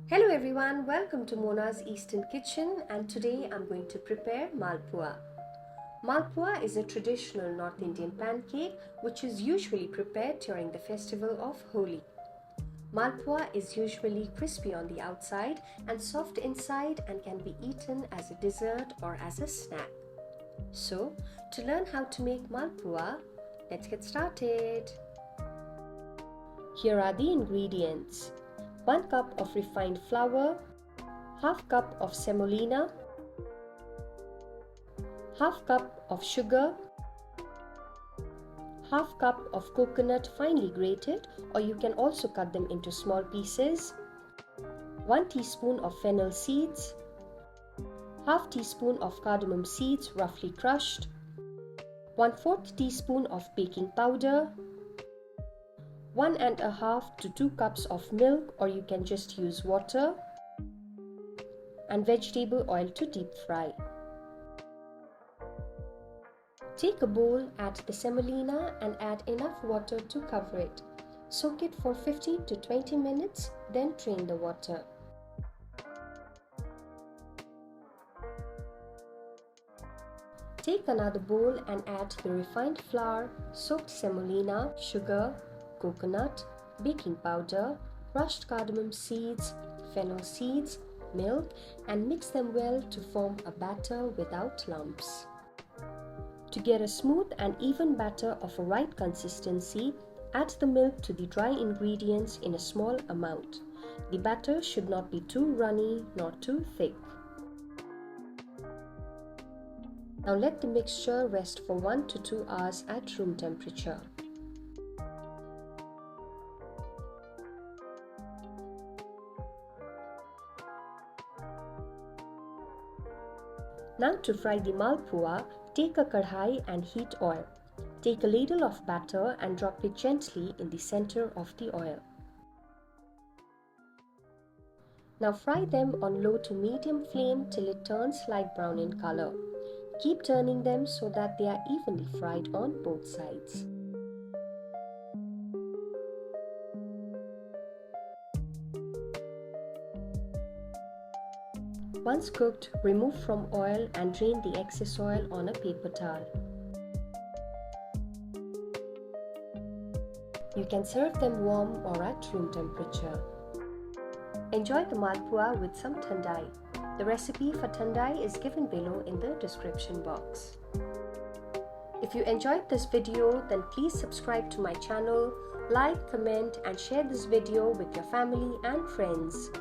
Hello everyone, welcome to Mona's Eastern Kitchen, and today I'm going to prepare Malpua. Malpua is a traditional North Indian pancake which is usually prepared during the festival of Holi. Malpua is usually crispy on the outside and soft inside and can be eaten as a dessert or as a snack. So, to learn how to make Malpua, let's get started. Here are the ingredients. 1 cup of refined flour, half cup of semolina, half cup of sugar, half cup of coconut finely grated, or you can also cut them into small pieces, 1 teaspoon of fennel seeds, half teaspoon of cardamom seeds roughly crushed, 1/4 teaspoon of baking powder, 1.5 to 2 cups of milk, or you can just use water, and vegetable oil to deep fry. Take a bowl, add the semolina and add enough water to cover it. Soak it for 15 to 20 minutes, then drain the water. Take another bowl and add the refined flour, soaked semolina, sugar, coconut, baking powder, crushed cardamom seeds, fennel seeds, milk, and mix them well to form a batter without lumps. To get a smooth and even batter of a right consistency, add the milk to the dry ingredients in a small amount. The batter should not be too runny nor too thick. Now let the mixture rest for 1 to 2 hours at room temperature. Now to fry the malpua, take a kadhai and heat oil. Take a ladle of batter and drop it gently in the center of the oil. Now fry them on low to medium flame till it turns light brown in color. Keep turning them so that they are evenly fried on both sides. Once cooked, remove from oil and drain the excess oil on a paper towel. You can serve them warm or at room temperature. Enjoy the malpua with some Thandai. The recipe for Thandai is given below in the description box. If you enjoyed this video, then please subscribe to my channel, like, comment and share this video with your family and friends.